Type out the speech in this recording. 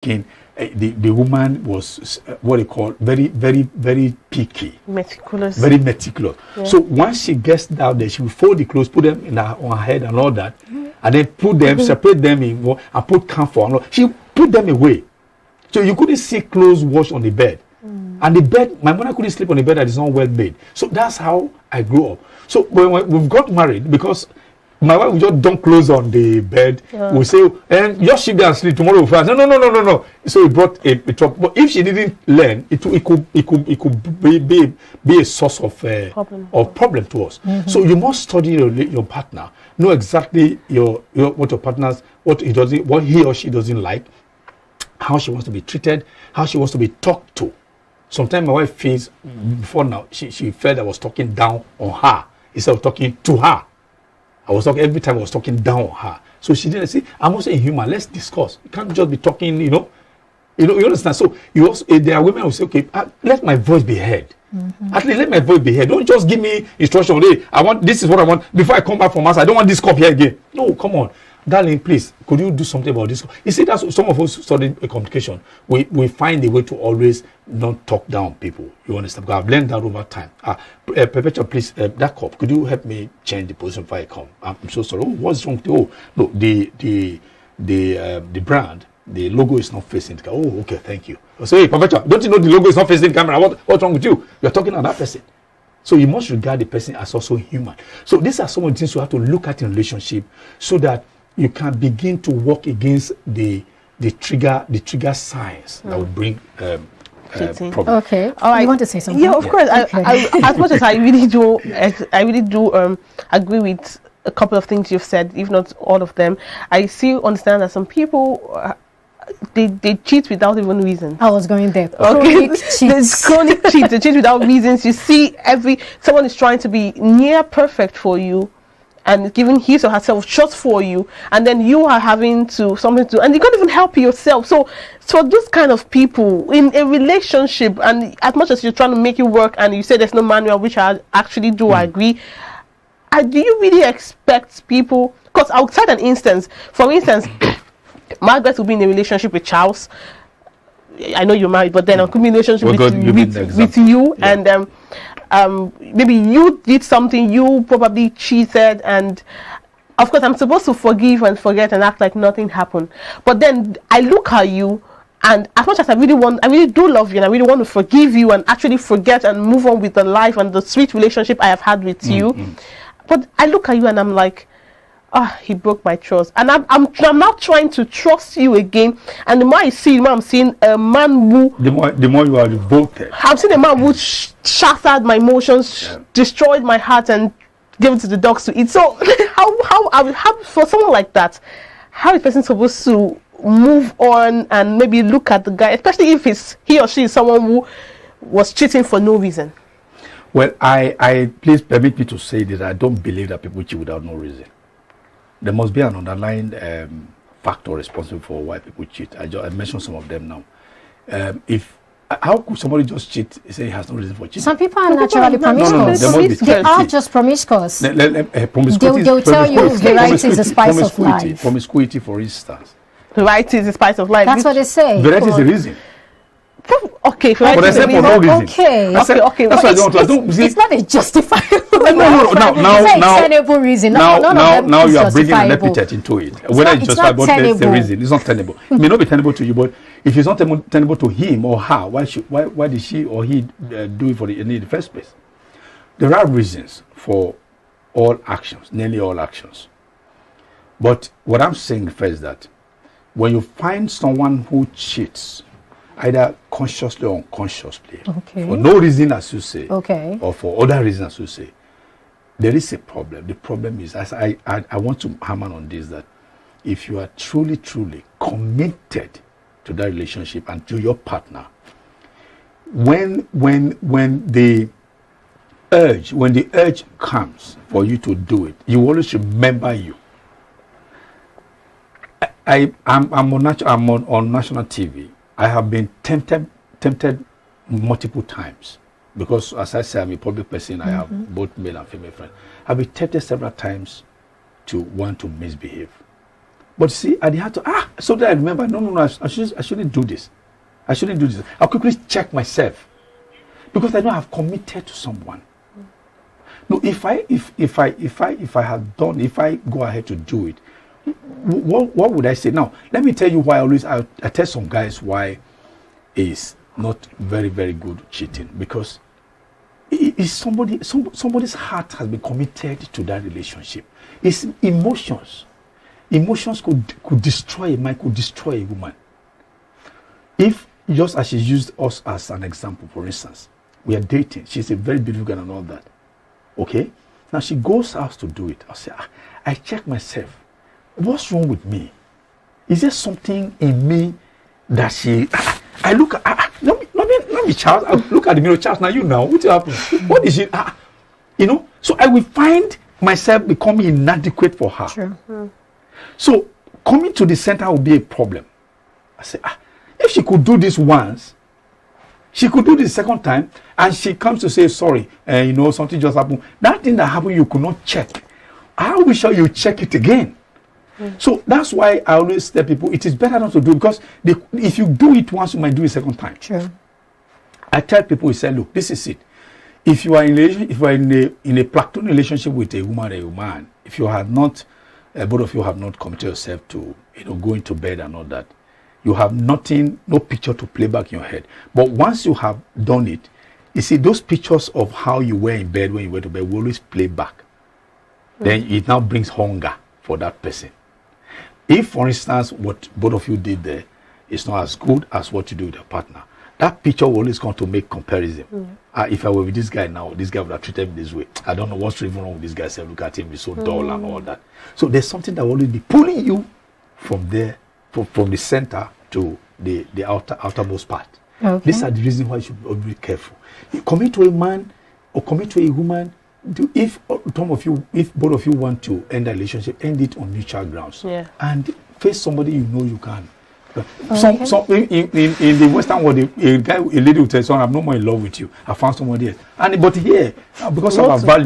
the woman was what they call very picky, meticulous, very meticulous. Yeah. So once she gets down there, she will fold the clothes, put them on her head and all that, and then put them, separate them in and put camphor. She put them away, so you couldn't see clothes washed on the bed. And the bed, my mother couldn't sleep on the bed that is not well made. So that's how I grew up. So when we've got married, because my wife would just dump clothes on the bed. Yeah. We say, and just sit there and sleep. Tomorrow we'll fast. No. So it brought a trouble. But if she didn't learn, it could be a source of problem to us. So you must study your partner, know exactly what your partner's what he or she doesn't like, how she wants to be treated, how she wants to be talked to. Sometimes my wife feels before now she felt I was talking down on her instead of talking to her. I was talking every time I was talking down on her. So she didn't say, I'm also a human. Let's discuss. You can't just be talking, you understand. So you also there are women who say, okay, let my voice be heard. At least let my voice be heard. Don't just give me instruction. Hey, this is what I want. Before I come back from us, I don't want this cup here again. No, come on. Darling, please, could you do something about this? You see, that's some of us studying communication. We find a way to always not talk down people. You understand? Because I've learned that over time. Perpetual, please, that cup, could you help me change the position before I come? I'm so sorry. Oh, what's wrong with you? Oh, no, the brand, the logo is not facing the camera. Oh, okay, thank you. I say, hey, Perpetual, don't you know the logo is not facing the camera? What's wrong with you? You're talking to that person. So you must regard the person as also human. So these are some of the things you have to look at in relationship so that you can begin to work against the trigger signs that will bring problem. Okay. All right. You want to say something? Yeah, of course. I as much as I really do agree with a couple of things you've said, if not all of them. I still understand that some people they cheat without even reason. I was going there. Okay. There's chronic cheat. They cheat without reasons. You see, someone is trying to be near perfect for you, and giving his or herself just for you, and then you are having something to, and you can't even help yourself. So those kind of people in a relationship, and as much as you're trying to make it work, and you say there's no manual, which I actually do agree. Do you really expect people? Because I'll cite an instance. For instance, Margaret will be in a relationship with Charles. I know you're married, but then I could be in a relationship with you, yeah. And maybe you did something, you probably cheated, and of course I'm supposed to forgive and forget and act like nothing happened. But then I look at you, and as much as I really do love you, and I really want to forgive you and actually forget and move on with the life and the sweet relationship I have had with you. But I look at you and I'm like, he broke my trust, and I'm not trying to trust you again. And the more I see, I'm seeing a man who the more you are revolted. I'm seeing a man who shattered my emotions, destroyed my heart, and gave it to the dogs to eat. So how for someone like that, how is a person supposed to move on and maybe look at the guy, especially if he or she is someone who was cheating for no reason? Well, I please permit me to say that I don't believe that people cheat without no reason. There must be an underlying factor responsible for why people cheat. I mentioned some of them now. How could somebody just cheat and say he has no reason for cheating? Some people are naturally promiscuous. They are just promiscuous. They'll tell you variety is the spice of life. Promiscuity, for instance. Variety is the spice of life. That's what they say. Variety is the reason. Okay, but I said for no reason. Okay. That's why I don't see. It's not a justifiable. No. Now, reason. Now you are bringing an epithet into it. Whether it's justifiable, there's the reason. It's not tenable. It may not be tenable to you, but if it's not tenable to him or her, why did she or he do it in the first place? There are reasons for all actions, nearly all actions. But what I'm saying first is that when you find someone who cheats, either consciously or unconsciously, for no reason, as you say, or for other reasons, as you say, there is a problem. The problem is, as I want to hammer on this, that if you are truly committed to that relationship and to your partner, when the urge comes for you to do it, you always remember you. I'm on national TV. I have been tempted multiple times because, as I say, I'm a public person. I have both male and female friends. I've been tempted several times to want to misbehave. But see, I had to, so that I remember, no, I shouldn't do this. I shouldn't do this. I'll quickly check myself. Because I know I've committed to someone. No, if I go ahead to do it, what would I say? Now, let me tell you why I tell some guys why it's not very, very good cheating. Because it's somebody's heart has been committed to that relationship. It's emotions. Emotions could destroy a man, could destroy a woman. If, just as she used us as an example, for instance, we are dating, she's a very beautiful girl and all that. Okay? Now she goes out to do it. I'll say, I check myself. What's wrong with me? Is there something in me that I look at, not me, Charles. I look at the mirror, Charles, now what happened? What is it? So I will find myself becoming inadequate for her. Sure. So coming to the center will be a problem. I say, if she could do this once, she could do this second time, and she comes to say sorry, something just happened. That thing that happened, you could not check. How we sure you check it again? So that's why I always tell people it is better not to do it, because if you do it once, you might do it a second time. Sure. I tell people, look, this is it. If you are in a platonic relationship with a woman or a man, if you have not, both of you have not committed yourself to going to bed and all that, you have nothing, no picture to play back in your head. But once you have done it, you see those pictures of how you were in bed when you went to bed will always play back. Then it now brings hunger for that person. If, for instance, what both of you did there is not as good as what you do with your partner, that picture will always come to make comparison. If I were with this guy now, this guy would have treated me this way. I don't know what's even wrong with this guy. So look at him, he's so dull and all that. So there's something that will always be pulling you from there, from the center to the outermost part. Okay. These are the reasons why you should always be careful. You commit to a man or commit to a woman. If both of you want to end a relationship, end it on mutual grounds. Yeah. And face somebody you can. Okay. In the Western world, a lady will tell someone, I'm no more in love with you. I found somebody else. But here, because of our value.